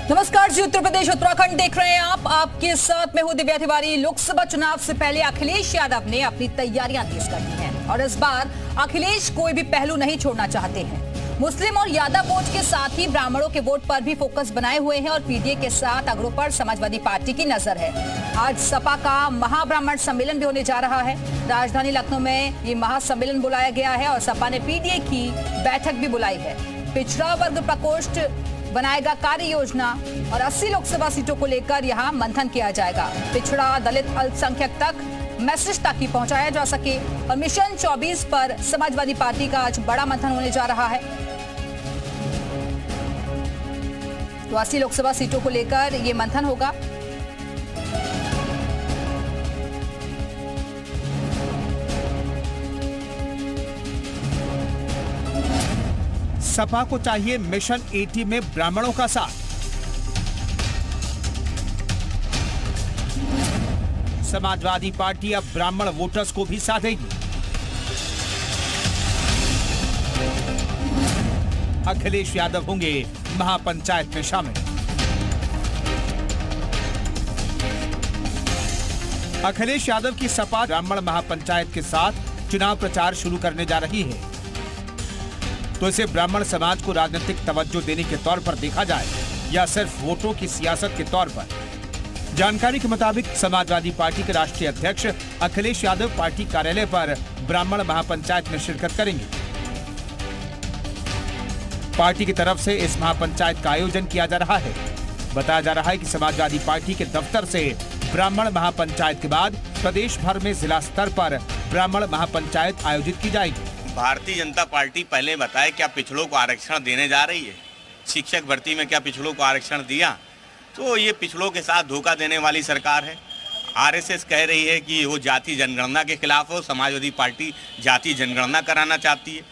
नमस्कार जी, उत्तर प्रदेश उत्तराखंड देख रहे हैं आप। आपके साथ मैं हूं दिव्या तिवारी। लोकसभा चुनाव से पहले अखिलेश यादव ने अपनी तैयारियां तेज कर दी हैं और इस बार अखिलेश कोई भी पहलू नहीं छोड़ना चाहते हैं। मुस्लिम और यादव वोट के साथ ही ब्राह्मणों के वोट पर भी फोकस बनाए हुए हैं और पीडीए के साथ अग्रों पर समाजवादी पार्टी की नजर है। आज सपा का महाब्राह्मण सम्मेलन भी होने जा रहा है। राजधानी लखनऊ में ये महासम्मेलन बुलाया गया है और सपा ने पीडीए की बैठक भी बुलाई है। पिछड़ा वर्ग प्रकोष्ठ बनाएगा कार्य योजना और 80 लोकसभा सीटों को लेकर यहां मंथन किया जाएगा। पिछड़ा दलित अल्पसंख्यक तक मैसेज ताकि पहुंचाया जा सके और मिशन 24 पर समाजवादी पार्टी का आज बड़ा मंथन होने जा रहा है। तो 80 लोकसभा सीटों को लेकर ये मंथन होगा। सपा को चाहिए मिशन 80 में ब्राह्मणों का साथ। समाजवादी पार्टी अब ब्राह्मण वोटर्स को भी साधेगी। अखिलेश यादव होंगे महापंचायत में शामिल। अखिलेश यादव की सपा ब्राह्मण महापंचायत के साथ चुनाव प्रचार शुरू करने जा रही है, तो इसे ब्राह्मण समाज को राजनीतिक तवज्जो देने के तौर पर देखा जाए या सिर्फ वोटों की सियासत के तौर पर। जानकारी के मुताबिक समाजवादी पार्टी के राष्ट्रीय अध्यक्ष अखिलेश यादव पार्टी कार्यालय पर ब्राह्मण महापंचायत में शिरकत करेंगे। पार्टी की तरफ से इस महापंचायत का आयोजन किया जा रहा है। बताया जा रहा है कि समाजवादी पार्टी के दफ्तर से ब्राह्मण महापंचायत के बाद प्रदेश भर में जिला स्तर पर ब्राह्मण महापंचायत आयोजित की जाएगी। भारतीय जनता पार्टी पहले बताए क्या पिछड़ों को आरक्षण देने जा रही है। शिक्षक भर्ती में क्या पिछड़ों को आरक्षण दिया, तो ये पिछड़ों के साथ धोखा देने वाली सरकार है। आरएसएस कह रही है कि वो जाति जनगणना के खिलाफ हो, समाजवादी पार्टी जाति जनगणना कराना चाहती है।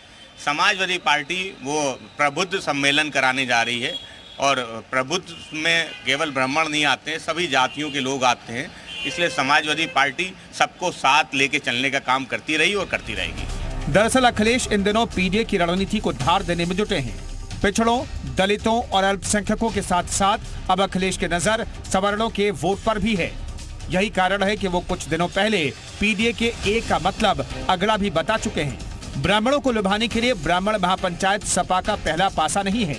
समाजवादी पार्टी वो प्रबुद्ध सम्मेलन कराने जा रही है और प्रबुद्ध में केवल ब्राह्मण नहीं आते हैं, सभी जातियों के लोग आते हैं। इसलिए समाजवादी पार्टी सबको साथ लेके चलने का काम करती रही और करती रहेगी। दरअसल अखिलेश इन दिनों पीडीए की रणनीति को धार देने में जुटे हैं। पिछड़ों, दलितों और अल्पसंख्यकों के साथ साथ अब अखिलेश की नजर सवर्णों के वोट पर भी है। यही कारण है कि वो कुछ दिनों पहले पीडीए के ए का मतलब अगला भी बता चुके हैं। ब्राह्मणों को लुभाने के लिए ब्राह्मण महापंचायत सपा का पहला पासा नहीं है।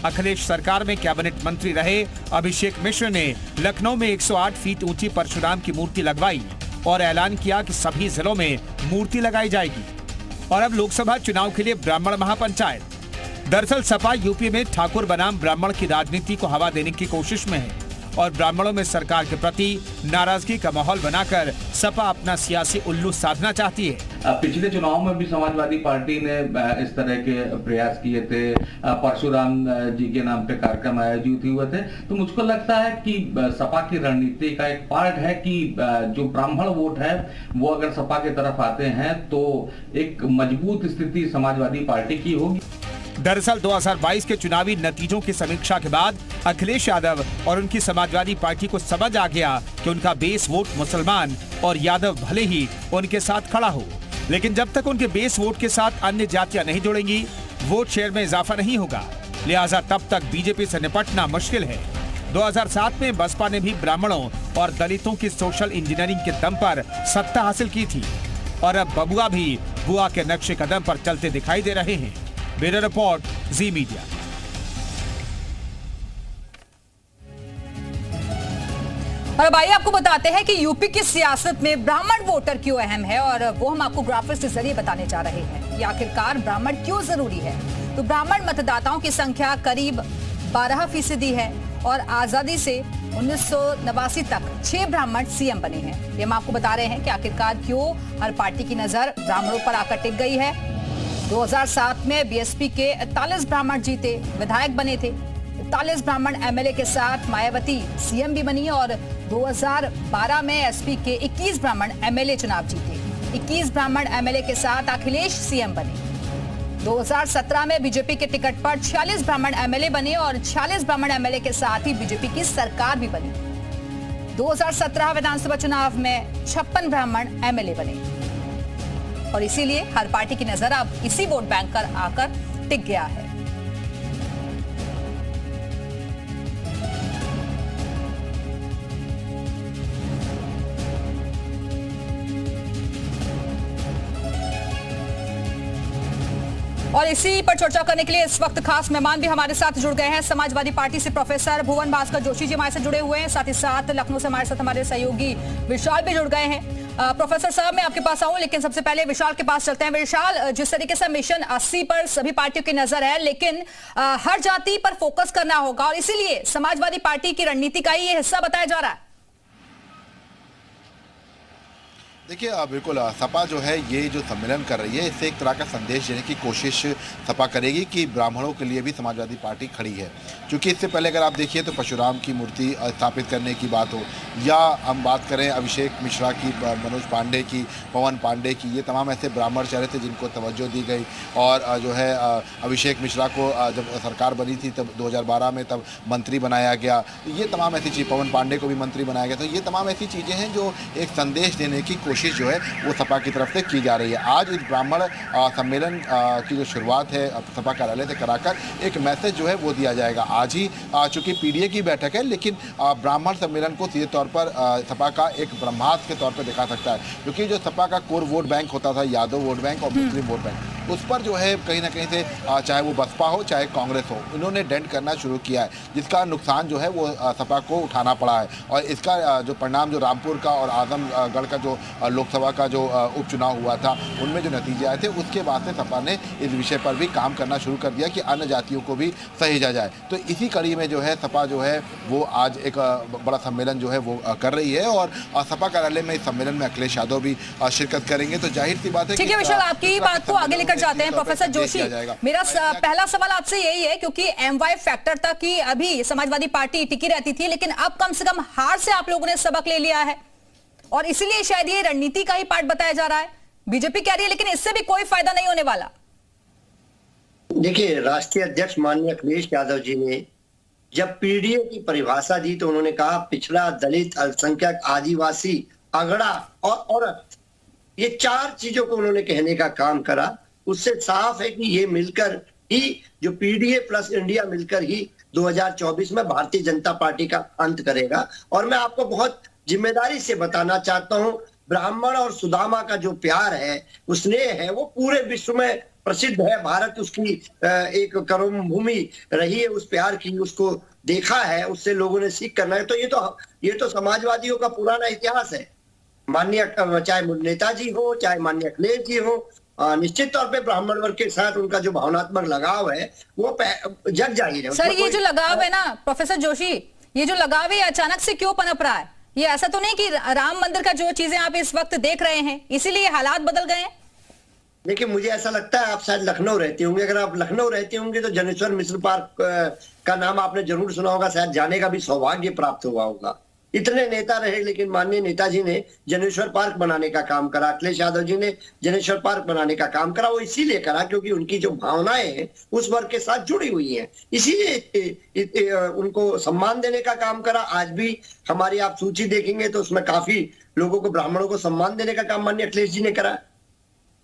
अखिलेश सरकार में कैबिनेट मंत्री रहे अभिषेक मिश्र ने लखनऊ में 108 फीट ऊंची परशुराम की मूर्ति लगवाई और ऐलान किया कि सभी जिलों में मूर्ति लगाई जाएगी। और अब लोकसभा चुनाव के लिए ब्राह्मण महापंचायत। दरअसल सपा यूपी में ठाकुर बनाम ब्राह्मण की राजनीति को हवा देने की कोशिश में है और ब्राह्मणों में सरकार के प्रति नाराजगी का माहौल बनाकर सपा अपना सियासी उल्लू साधना चाहती है। पिछले चुनाव में भी समाजवादी पार्टी ने इस तरह के प्रयास किए थे। परशुराम जी के नाम पे कार्यक्रम आयोजित हुए थे। तो मुझको लगता है कि सपा की रणनीति का एक पार्ट है कि जो ब्राह्मण वोट है वो अगर सपा की तरफ आते हैं तो एक मजबूत स्थिति समाजवादी पार्टी की होगी। दरअसल 2022 के चुनावी नतीजों की समीक्षा के बाद अखिलेश यादव और उनकी समाजवादी पार्टी को समझ आ गया कि उनका बेस वोट मुसलमान और यादव भले ही उनके साथ खड़ा हो, लेकिन जब तक उनके बेस वोट के साथ अन्य जातियां नहीं जुड़ेंगी, वोट शेयर में इजाफा नहीं होगा। लिहाजा तब तक बीजेपी से निपटना मुश्किल है। 2007 में बसपा ने भी ब्राह्मणों और दलितों की सोशल इंजीनियरिंग के दम पर सत्ता हासिल की थी और अब बबुआ भी बुआ के नक्शे कदम पर चलते दिखाई दे रहे हैं। ब्यूरो रिपोर्ट, जी मीडिया। और अब आइए आपको बताते हैं कि यूपी की सियासत में ब्राह्मण वोटर क्यों अहम है और वो हम आपको ग्राफिक्स के जरिए बताने जा रहे हैं कि आखिरकार ब्राह्मण क्यों जरूरी है। तो ब्राह्मण मतदाताओं की संख्या करीब 12% है और आजादी से 1989 तक 6 ब्राह्मण सीएम बने हैं। ये हम आपको बता रहे हैं कि आखिरकार क्यों हर पार्टी की नजर ब्राह्मणों पर आकर टिक गई है। 2007 में बीएसपी के 41 ब्राह्मण जीते, विधायक बने थे। 41 ब्राह्मण एमएलए के साथ मायावती सीएम भी बनी और 2012 में एसपी के 21 ब्राह्मण एमएलए चुनाव जीते। 21 ब्राह्मण एमएलए के साथ अखिलेश सीएम बने। 2017 में बीजेपी के टिकट पर 46 ब्राह्मण एमएलए बने और 46 ब्राह्मण एमएलए के साथ ही बीजेपी की सरकार भी बनी। 2017 विधानसभा चुनाव में 56 ब्राह्मण एमएलए बने और इसीलिए हर पार्टी की नजर अब इसी वोट बैंक पर आकर टिक गया है। और इसी पर चर्चा करने के लिए इस वक्त खास मेहमान भी हमारे साथ जुड़ गए हैं। समाजवादी पार्टी से प्रोफेसर भुवन भास्कर जोशी जी हमारे साथ जुड़े हुए हैं, साथ ही साथ लखनऊ से हमारे साथ हमारे सहयोगी विशाल भी जुड़ गए हैं। प्रोफेसर साहब मैं आपके पास आऊं, लेकिन सबसे पहले विशाल के पास चलते हैं। विशाल, जिस तरीके से मिशन 80 पर सभी पार्टियों की नजर है, लेकिन हर जाति पर फोकस करना होगा और इसीलिए समाजवादी पार्टी की रणनीति का ही ये हिस्सा बताया जा रहा है। देखिए बिल्कुल सपा जो है ये जो सम्मेलन कर रही है, इससे एक तरह का संदेश देने की कोशिश सपा करेगी कि ब्राह्मणों के लिए भी समाजवादी पार्टी खड़ी है। क्योंकि इससे पहले अगर आप देखिए तो परशुराम की मूर्ति स्थापित करने की बात हो, या हम बात करें अभिषेक मिश्रा की, मनोज पांडे की, पवन पांडे की, ये तमाम ऐसे ब्राह्मण चेहरे थे जिनको तवज्जो दी गई। और जो है अभिषेक मिश्रा को जब सरकार बनी थी तब 2012 में तब मंत्री बनाया गया। ये तमाम ऐसी चीज़, पवन पांडे को भी मंत्री बनाया गया। तो ये तमाम ऐसी चीज़ें हैं जो एक संदेश देने की कोशिश जो है वो सपा की तरफ से की जा रही है। आज इस ब्राह्मण सम्मेलन की जो शुरुआत है सपा कार्यालय से कराकर एक मैसेज जो है वो दिया जाएगा। आज ही चूंकि पीडीए की बैठक है, लेकिन ब्राह्मण सम्मेलन को सीधे तौर पर सपा का एक ब्रह्मास्त्र के तौर पर दिखा सकता है। क्योंकि जो सपा का कोर वोट बैंक होता था, यादव वोट बैंक और मुस्लिम वोट बैंक, उस पर जो है कहीं ना कहीं से चाहे वो बसपा हो चाहे कांग्रेस हो, इन्होंने डेंट करना शुरू किया है, जिसका नुकसान जो है वो सपा को उठाना पड़ा है। और इसका जो परिणाम जो रामपुर का और आजमगढ़ का जो लोकसभा का जो उपचुनाव हुआ था उनमें जो नतीजे आए थे, उसके बाद से सपा ने इस विषय पर भी काम करना शुरू कर दिया कि अन्य जातियों को भी सहेजा जाए। तो इसी कड़ी में जो है सपा जो है वो आज एक बड़ा सम्मेलन जो है वो कर रही है। और सपा कार्यालय में इस सम्मेलन में अखिलेश यादव भी शिरकत करेंगे। तो जाहिर सी बात है। ठीक है विशाल, आपकी बात को आगे लेकर जाते हैं। प्रोफेसर जोशी, मेरा पहला सवाल आपसे यही है, क्योंकि MY फैक्टर तक की अभी समाजवादी पार्टी टिकी रहती थी, लेकिन अब कम से कम हार से आप लोगों ने सबक ले लिया है और इसीलिए शायद ये रणनीति का ही पार्ट बताया जा रहा है। बीजेपी कह रही है लेकिन इससे भी कोई फायदा नहीं होने वाला। देखिए, राष्ट्रीय अध्यक्ष माननीय अखिलेश यादव जी ने जब पीडीए की परिभाषा दी तो उन्होंने कहा पिछड़ा, दलित, अल्पसंख्यक, आदिवासी, अगड़ा और औरत, ये 4 चीजों को उन्होंने कहने का काम करा। उससे साफ है कि ये मिलकर ही, जो पीडीए प्लस इंडिया मिलकर ही 2024 में भारतीय जनता पार्टी का अंत करेगा। और मैं आपको बहुत जिम्मेदारी से बताना चाहता हूं, ब्राह्मण और सुदामा का जो प्यार है, वो स्नेह है, वो पूरे विश्व में प्रसिद्ध है। भारत उसकी एक कर्म भूमि रही है उस प्यार की, उसको देखा है, उससे लोगों ने सीख करना है। तो ये तो समाजवादियों का पुराना इतिहास है। माननीय चाहे नेताजी हो चाहे माननीय अखिलेश जी हो, निश्चित तौर पे ब्राह्मण वर्ग के साथ उनका जो भावनात्मक लगाव है वो जग जाहिर है। सर, ये जो लगाव है ना प्रोफेसर जोशी, ये जो लगाव है अचानक से क्यों पनप रहा है? ये ऐसा तो नहीं कि राम मंदिर का जो चीजें आप इस वक्त देख रहे हैं इसीलिए हालात बदल गए हैं? देखिए, मुझे ऐसा लगता है आप शायद लखनऊ रहते होंगे। अगर आप लखनऊ रहते होंगे तो जनेश्वर मिश्र पार्क का नाम आपने जरूर सुना होगा, शायद जाने का भी सौभाग्य प्राप्त हुआ होगा। इतने नेता रहे, लेकिन माननीय नेताजी ने जनेश्वर पार्क बनाने का काम करा, अखिलेश यादव जी ने जनेश्वर पार्क बनाने का काम करा। वो इसीलिए करा क्योंकि उनकी जो भावनाएं हैं उस वर्ग के साथ जुड़ी हुई हैं, इसीलिए उनको सम्मान देने का काम करा। आज भी हमारी आप सूची देखेंगे तो उसमें काफी लोगों को, ब्राह्मणों को सम्मान देने का काम माननीय अखिलेश जी ने करा।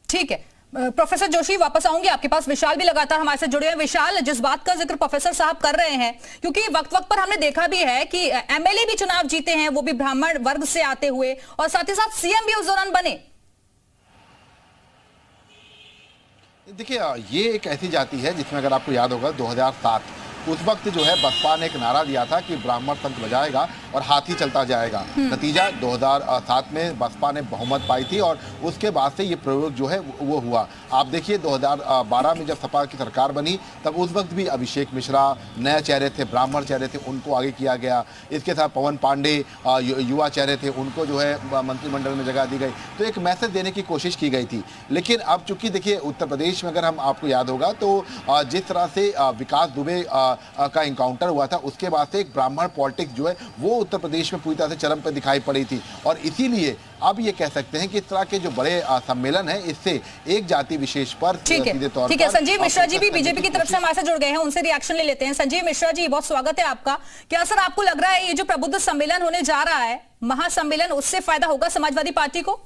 ठीक है प्रोफेसर जोशी, वापस आऊंगी आपके पास। विशाल भी लगातार हमारे साथ जुड़े हैं। विशाल, जिस बात का जिक्र प्रोफेसर साहब कर रहे हैं, क्योंकि वक्त वक्त पर हमने देखा भी है कि MLA भी चुनाव जीते हैं, वो भी ब्राह्मण वर्ग से आते हुए, और साथ ही साथ CM भी उस दौरान बने। देखिए, ये एक ऐसी जाति है जिसमें अगर आपको याद होगा 2007 उस वक्त जो है बसपा ने एक नारा दिया था कि ब्राह्मण संत बजाएगा और हाथी चलता जाएगा। नतीजा 2007 में बसपा ने बहुमत पाई थी और उसके बाद से ये प्रयोग जो है वो हुआ। आप देखिए 2012 में जब सपा की सरकार बनी तब उस वक्त भी अभिषेक मिश्रा नए चेहरे थे, ब्राह्मण चेहरे थे, उनको आगे किया गया। इसके साथ पवन पांडे युवा चेहरे थे, उनको जो है मंत्रिमंडल में जगह दी गई। तो एक मैसेज देने की कोशिश की गई थी। लेकिन अब चूंकि देखिए उत्तर प्रदेश में अगर हम आपको याद होगा तो जिस तरह से विकास दुबे का इनकाउंटर हुआ था, उसके बाद से एक ब्राह्मण पॉलिटिक्स जो है वो उत्तर प्रदेश में पूरी तरह से चरम पर दिखाई पड़ी थी। और इसीलिए अब ये कह सकते हैं कि इस तरह के जो बड़े सम्मेलन है इससे एक जाति विशेष पर सीधे तौर पर। ठीक है, संजीव मिश्रा जी भी बीजेपी की तरफ से हमारे साथ जुड़ गए हैं, उनसे रिएक्शन ले लेते हैं। संजीव मिश्रा जी, बहुत स्वागत है आपका। क्या सर आपको लग रहा है ये जो प्रबुद्ध सम्मेलन होने जा रहा है, महासम्मेलन, उससे फायदा होगा समाजवादी पार्टी को?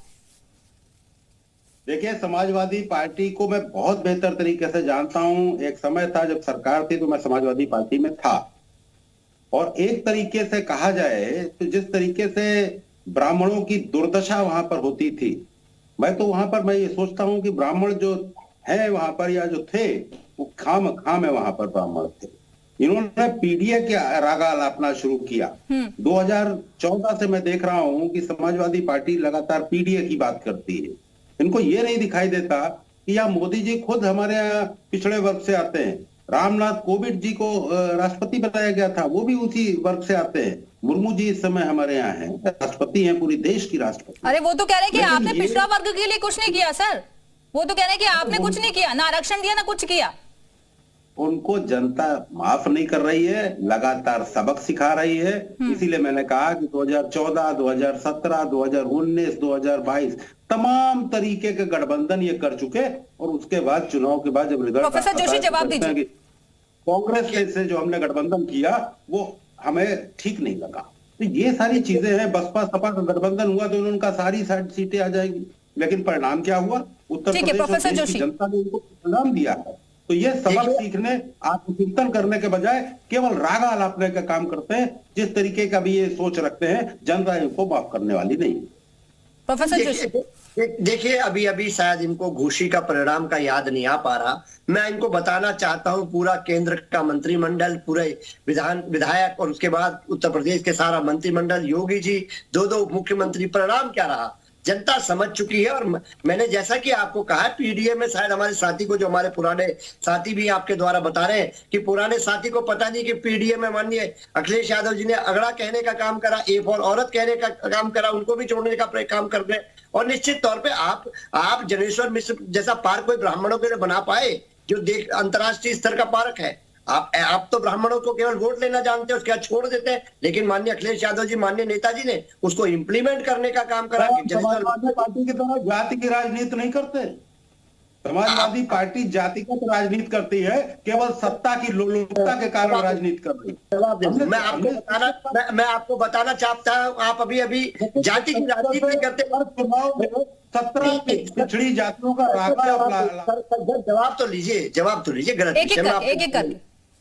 देखिए, समाजवादी पार्टी को मैं बहुत बेहतर तरीके से जानता हूं। एक समय था जब सरकार थी तो मैं समाजवादी पार्टी में था, और एक तरीके से कहा जाए तो जिस तरीके से ब्राह्मणों की दुर्दशा वहां पर होती थी, मैं तो वहां पर मैं ये सोचता हूं कि ब्राह्मण जो हैं वहां पर या जो थे वो खाम है वहां पर ब्राह्मण थे। इन्होंने पीडीए के रागा अलापना शुरू किया। 2014 से मैं देख रहा हूं कि समाजवादी पार्टी लगातार पीडीए की बात करती है। इनको ये नहीं दिखाई देता कि या मोदी जी खुद हमारे यहाँ पिछड़े वर्ग से आते हैं। रामनाथ कोविंद जी को राष्ट्रपति बनाया गया था, वो भी उसी वर्ग से आते हैं। मुर्मू जी इस समय हमारे यहाँ हैं, राष्ट्रपति हैं, पूरी देश की राष्ट्रपति। अरे वो तो कह रहे हैं कि आपने पिछड़ा वर्ग के लिए कुछ नहीं किया सर। वो तो कह रहे हैं कि आपने कुछ नहीं किया, ना आरक्षण दिया ना कुछ किया। उनको जनता माफ नहीं कर रही है, लगातार सबक सिखा रही है। इसीलिए मैंने कहा कि 2014, 2017, 2019, 2022 तमाम तरीके के गठबंधन ये कर चुके और उसके बाद चुनाव के बाद जब रिजल्ट प्रोफेसर जोशी जवाब दीजिए। कांग्रेस से जो हमने गठबंधन किया वो हमें ठीक नहीं लगा। तो ये सारी चीजें हैं। बसपा सपा का गठबंधन हुआ तो उनका सारी सीटें आ जाएगी, लेकिन परिणाम क्या हुआ? उत्तर प्रदेश की जनता ने उनको परिणाम दिया है। तो ये सबक सीखने, आत्मचिंतन करने के बजाय केवल रागा अलापने का काम करते हैं। जिस तरीके का भी ये सोच रखते हैं, जनता इनको माफ करने वाली नहीं। प्रोफेसर जोशी देखिए, अभी शायद इनको घोषी का परिणाम का याद नहीं आ पा रहा। मैं इनको बताना चाहता हूं, पूरा केंद्र का मंत्रिमंडल, पूरे विधायक और उसके बाद उत्तर प्रदेश के सारा मंत्रिमंडल, योगी जी, दो मुख्यमंत्री, परिणाम क्या रहा जनता समझ चुकी है। और मैंने जैसा कि आपको कहा, पीडीए में शायद हमारे साथी को, जो हमारे पुराने साथी भी आपके द्वारा बता रहे हैं कि पुराने साथी को पता नहीं कि पीडीए में माननीय अखिलेश यादव जी ने अगड़ा कहने का काम करा, ए फॉर औरत कहने का काम करा, उनको भी छोड़ने का काम कर रहे। और निश्चित तौर पे आप जनेश्वर मिश्र जैसा पार्क कोई ब्राह्मणों के लिए बना पाए, जो अंतरराष्ट्रीय स्तर का पार्क है। आप तो ब्राह्मणों को केवल वोट लेना जानते हैं, उसके बाद छोड़ देते हैं। लेकिन माननीय अखिलेश यादव जी, माननीय नेताजी ने उसको इंप्लीमेंट करने का काम करा। समाजवादी पार्टी की तरह जाति की राजनीति नहीं करते। समाजवादी पार्टी जातिगत राजनीति करती है, केवल सत्ता की लोलुपता के कारण राजनीति कर रही है। मैं आपको बताना चाहता हूँ, आप अभी जाति की राजनीति नहीं करते। चुनाव में 17 पिछड़ी जातियों का जवाब तो लीजिए गलत। एक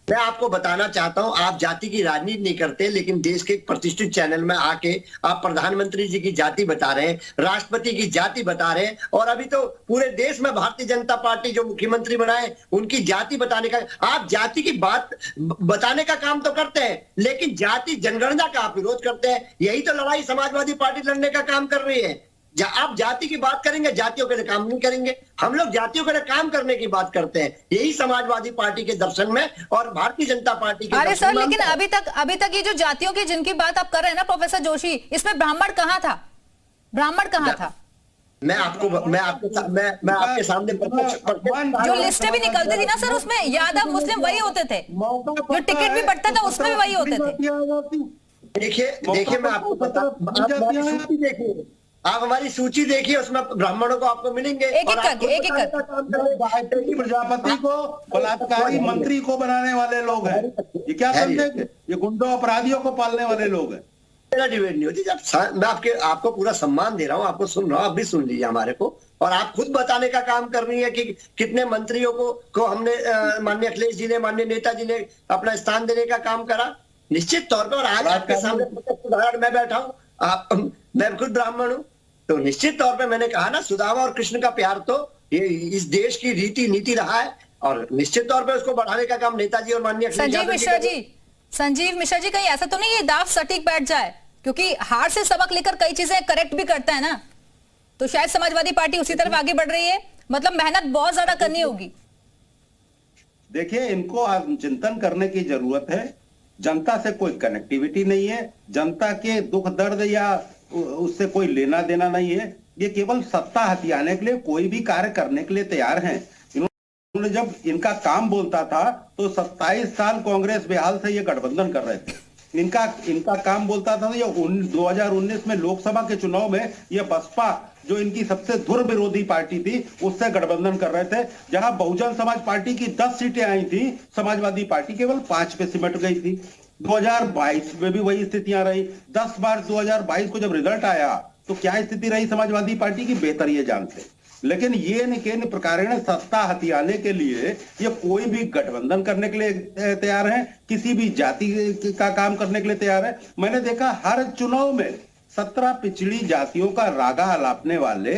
मैं आपको बताना चाहता हूं, आप जाति की राजनीति नहीं करते, लेकिन देश के एक प्रतिष्ठित चैनल में आके आप प्रधानमंत्री जी की जाति बता रहे हैं, राष्ट्रपति की जाति बता रहे हैं, और अभी तो पूरे देश में भारतीय जनता पार्टी जो मुख्यमंत्री बनाए उनकी जाति बताने का, आप जाति की बात बताने का काम तो करते हैं, लेकिन जाति जनगणना का आप विरोध करते हैं। यही तो लड़ाई समाजवादी पार्टी लड़ने का काम कर रही है। आप जाति की बात करेंगे, जातियों के लिए काम नहीं करेंगे। हम लोग जातियों के लिए काम करने की बात करते हैं, यही समाजवादी पार्टी के दर्शन में और भारतीय जनता पार्टी के। अरे सर, लेकिन अभी तक ये जो जातियों की जिनकी बात आप कर रहे हैं ना प्रोफेसर जोशी, इसमें ब्राह्मण कहाँ था? मैं आपके सामने जो लिस्टें भी निकलती थी ना सर, उसमें यादव मुस्लिम वही होते थे, जो टिकट भी बढ़ता था उसमें भी वही होते थे। देखिए मैं आपको देखिए, आप हमारी सूची देखिए, उसमें ब्राह्मणों को आपको मिलेंगे। एक प्रजापति को बलात्कारी मंत्री को बनाने वाले लोग हैं। ये क्या समझेंगे? ये गुंडों अपराधियों को पालने वाले लोग हैं। मेरा डिबेट नहीं होती। जब मैं आपको पूरा सम्मान दे रहा हूँ, आपको सुन रहा हूँ, आप भी सुन लीजिए हमारे को। और आप खुद बताने का काम कर रही है कि कितने मंत्रियों को हमने, माननीय अखिलेश जी ने, माननीय नेताजी ने अपना स्थान देने का काम करा, निश्चित तौर पर। और आज आपके सामने उदाहरण मैं बैठा हूँ, मैं खुद ब्राह्मण हूँ, तो निश्चित तौर पे मैंने कहा ना, सुदामा और कृष्ण का प्यार तो ये इस देश की रीति नीति रहा है, और निश्चित तौर पे उसको बढ़ाने का काम नेताजी और माननीय संजीव मिश्रा जी, कहीं ऐसा तो नहीं ये दाव सटीक बैठ जाए? क्योंकि हार से सबक लेकर कई चीजें करेक्ट भी करता है ना, तो शायद समाजवादी पार्टी उसी तरफ आगे बढ़ रही है। मतलब मेहनत बहुत ज्यादा करनी होगी। देखिए, इनको चिंतन करने की जरूरत है। जनता से कोई कनेक्टिविटी नहीं है, जनता के दुख दर्द या उससे कोई लेना देना नहीं है। ये केवल सत्ता हथियाने के लिए कोई भी कार्य करने के लिए तैयार हैं। इन्होंने जब इनका काम बोलता था तो 27 साल कांग्रेस बेहाल से ये गठबंधन कर रहे थे। इनका काम बोलता था। ये 2019 में लोकसभा के चुनाव में ये बसपा, जो इनकी सबसे धुर विरोधी पार्टी थी, उससे गठबंधन कर रहे थे। जहां बहुजन समाज पार्टी की 10 सीटें आई थी, समाजवादी पार्टी केवल 5 पे सिमट गई थी। 2022 में भी वही स्थितियां रही। 10 मार्च 2022 को जब रिजल्ट आया तो क्या स्थिति रही समाजवादी पार्टी की, बेहतर ये जानते। लेकिन ये निकेन प्रकार सत्ता हथियाने के लिए ये कोई भी गठबंधन करने के लिए तैयार है, किसी भी जाति का काम करने के लिए तैयार है। मैंने देखा हर चुनाव में 17 पिछड़ी जातियों का रागा अलापने वाले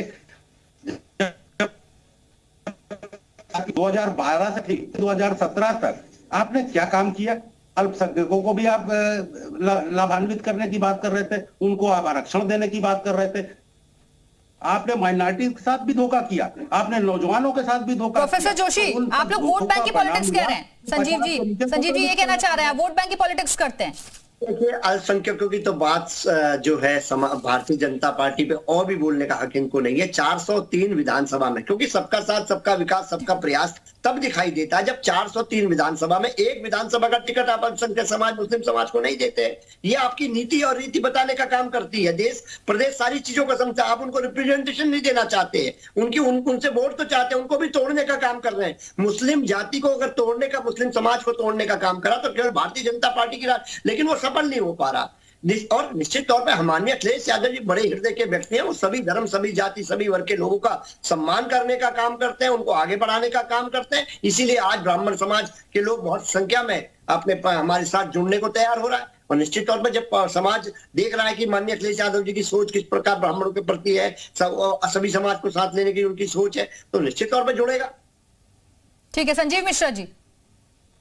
2012 से 2017 तक आपने क्या काम किया? अल्पसंख्यकों को भी आप लाभान्वित करने की बात कर रहे थे, उनको आप आरक्षण देने की बात कर रहे थे। आपने माइनॉरिटी के साथ भी धोखा किया, आपने नौजवानों के साथ भी धोखा किया। प्रोफेसर जोशी, आप लोग वोट बैंक की पॉलिटिक्स कह रहे हैं। संजीव जी ये कहना चाह रहे हैं आप वोट बैंक की पॉलिटिक्स करते हैं। देखिए, अल्पसंख्यकों की तो बात जो है भारतीय जनता पार्टी पे और भी बोलने का हक इनको नहीं है। 403 विधानसभा में, क्योंकि सबका साथ सबका विकास सबका प्रयास तब दिखाई देता है जब 403 विधानसभा में एक विधानसभा का टिकट आप अल्पसंख्यक समाज मुस्लिम समाज को नहीं देते। ये आपकी नीति और रीति बताने का काम करती है। देश प्रदेश सारी चीजों को समझता, आप उनको रिप्रेजेंटेशन नहीं देना चाहते, उनसे वोट तो चाहते हैं, उनको भी तोड़ने का काम कर रहे हैं। मुस्लिम जाति को अगर तोड़ने का, मुस्लिम समाज को तोड़ने का काम करा तो केवल भारतीय जनता पार्टी की राज, लेकिन वो सफल नहीं हो पा रहा। और निश्चित तौर पे माननीय अखिलेश यादव जी बड़े हृदय के व्यक्ति हैं। वो सभी धर्म, सभी जाति, सभी वर्ग के लोगों का सम्मान करने का काम करते हैं, उनको आगे बढ़ाने का काम करते हैं। इसीलिए आज ब्राह्मण समाज के लोग बहुत संख्या में अपने हमारे साथ जुड़ने को तैयार हो रहा है। और निश्चित तौर पर जब समाज देख रहा है कि माननीय अखिलेश यादव जी की सोच किस प्रकार ब्राह्मणों के प्रति है, सभी समाज को साथ लेने की उनकी सोच है, तो निश्चित तौर पर जुड़ेगा। ठीक है, संजीव मिश्रा जी।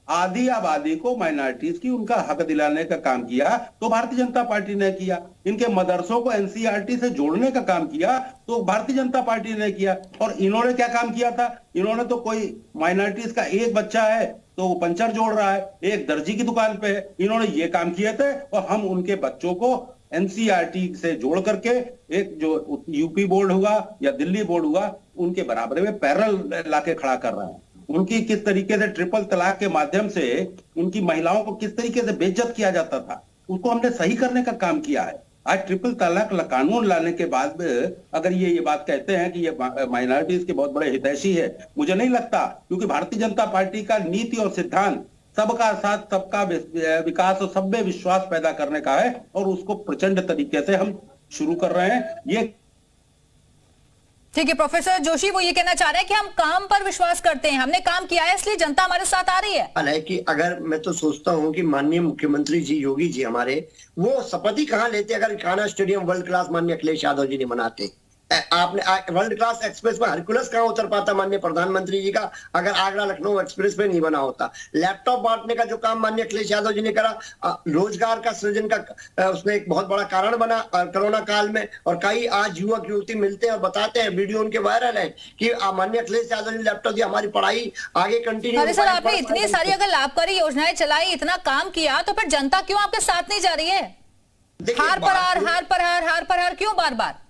आधी आबादी को माइनॉरिटीज की उनका हक दिलाने का काम किया तो भारतीय जनता पार्टी ने किया। इनके मदरसों को एनसीईआरटी से जोड़ने का काम किया तो भारतीय जनता पार्टी ने किया। और इन्होंने क्या काम किया था? इन्होंने तो कोई माइनॉरिटीज का एक बच्चा है तो वो पंचर जोड़ रहा है, एक दर्जी की दुकान पे है, इन्होंने ये काम किए थे। और हम उनके बच्चों को एनसीईआरटी से जोड़ करके एक जो यूपी बोर्ड हुआ या दिल्ली बोर्ड हुआ उनके बराबर में पैरेलल लाके खड़ा कर रहे हैं। उनकी किस तरीके से ट्रिपल तलाक के माध्यम से उनकी महिलाओं को किस तरीके से बेइज्जत किया जाता था, उसको हमने सही करने का काम किया है। आज ट्रिपल तलाक कानून लाने के बाद अगर ये बात कहते हैं कि ये माइनॉरिटीज के बहुत बड़े हितैषी है, मुझे नहीं लगता। क्योंकि भारतीय जनता पार्टी का नीति और सिद्धांत सबका साथ सबका विकास और सब में विश्वास पैदा करने का है और उसको प्रचंड तरीके से हम शुरू कर रहे हैं। ये ठीक है, प्रोफेसर जोशी वो ये कहना चाह रहे हैं कि हम काम पर विश्वास करते हैं, हमने काम किया है इसलिए जनता हमारे साथ आ रही है। हालांकि अगर मैं तो सोचता हूं कि माननीय मुख्यमंत्री जी योगी जी हमारे, वो शपथ ही कहां लेते अगर कान्हा स्टेडियम वर्ल्ड क्लास माननीय अखिलेश यादव जी ने बनाते। आपने वर्ल्ड क्लास एक्सप्रेस में हरकुलस कहां उतर पाता माननीय प्रधानमंत्री जी का अगर आगरा लखनऊ एक्सप्रेस पे नहीं बना होता। लैपटॉप बांटने का जो काम माननीय अखिलेश यादव जी ने करा, रोजगार का सृजन का उसमें एक बहुत बड़ा कारण बना कोरोना काल में। और कई आज युवक युवती मिलते हैं और बताते हैं, वीडियो उनके वायरल है कि माननीय अखिलेश यादव जी लैपटॉप दिया, हमारी पढ़ाई आगे कंटिन्यू। अरे सर, आपने इतनी सारी अगर लाभकारी योजनाएं चलाई, इतना काम किया, तो फिर जनता क्यों आपके साथ नहीं जा रही है? हार पर हार क्यों बार बार?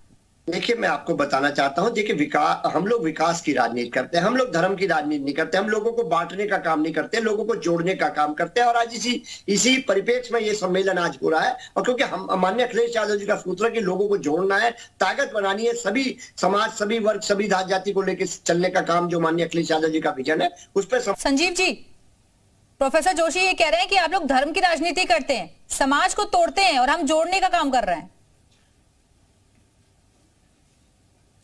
देखिए, मैं आपको बताना चाहता हूं, देखिए हम लोग विकास की राजनीति करते हैं, हम लोग धर्म की राजनीति नहीं करते, हम लोगों को बांटने का काम नहीं करते, लोगों को जोड़ने का काम करते हैं। और आज इसी परिप्रेक्ष्य में ये सम्मेलन आज हो रहा है। और क्योंकि हम माननीय अखिलेश यादव जी का सूत्र है कि लोगों को जोड़ना है, ताकत बनानी है, सभी समाज, सभी वर्ग, सभी जाति को लेकर चलने का काम जो माननीय अखिलेश यादव जी का विजन है उस पर। संजीव जी, प्रोफेसर जोशी ये कह रहे हैं कि आप लोग धर्म की राजनीति करते हैं, समाज को तोड़ते हैं और हम जोड़ने का काम कर रहे हैं।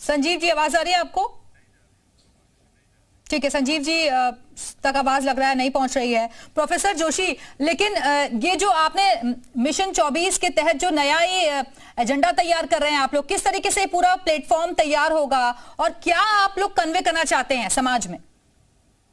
संजीव जी, आवाज आ रही है आपको? ठीक है, संजीव जी तक आवाज लग रहा है नहीं पहुंच रही है। प्रोफेसर जोशी, लेकिन ये जो आपने मिशन 24 के तहत जो नया ये एजेंडा तैयार कर रहे हैं आप लोग, किस तरीके से पूरा प्लेटफॉर्म तैयार होगा और क्या आप लोग कन्वे करना चाहते हैं समाज में?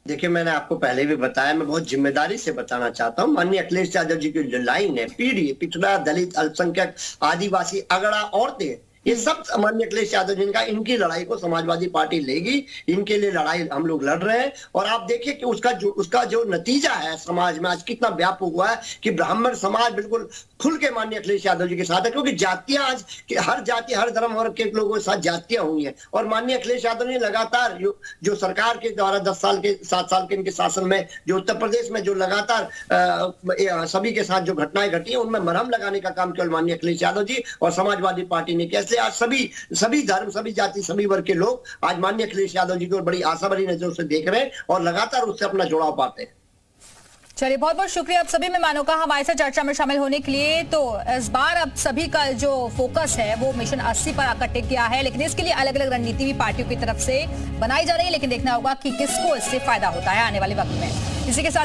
देखिए, मैंने आपको पहले भी बताया, मैं बहुत जिम्मेदारी से बताना चाहता हूं। माननीय अखिलेश यादव जी की जो लाइन है, पीढ़ी, पिछड़ा, दलित, अल्पसंख्यक, आदिवासी, अगड़ा, औरतें, ये सब माननीय अखिलेश यादव जी का, इनकी लड़ाई को समाजवादी पार्टी लेगी। इनके लिए लड़ाई हम लोग लड़ रहे हैं। और आप देखिए कि उसका जो नतीजा है समाज में आज कितना व्यापक हुआ है कि ब्राह्मण समाज बिल्कुल खुल के माननीय अखिलेश यादव जी के साथ है। क्योंकि जातियां आज हर जाति, हर धर्म वर्ग के लोगों के साथ जातियां हुई हैं। और माननीय अखिलेश यादव ने लगातार जो सरकार के द्वारा 7 साल के इनके शासन में जो उत्तर प्रदेश में जो लगातार सभी के साथ जो घटनाएं घटी है, उनमें मरहम लगाने का काम केवल माननीय अखिलेश यादव जी और समाजवादी पार्टी ने किया। आज सभी धर्म, सभी जाति, सभी वर्ग के लोग आज माननीय अखिलेश यादव जी को बड़ी आशा भरी नजरों से देख रहे हैं और लगातार उससे अपना जुड़ाव पाते हैं। चलिए, बहुत बहुत शुक्रिया आप सभी मेहमानों का हमारे साथ चर्चा में शामिल होने के लिए। तो इस बार अब सभी का जो फोकस है वो मिशन 80 पर आकर टिक गया है, लेकिन इसके लिए अलग अलग रणनीति भी पार्टियों की तरफ से बनाई जा रही है। लेकिन देखना होगा कि किसको इससे फायदा होता है आने वाले वक्त में। इसी के साथ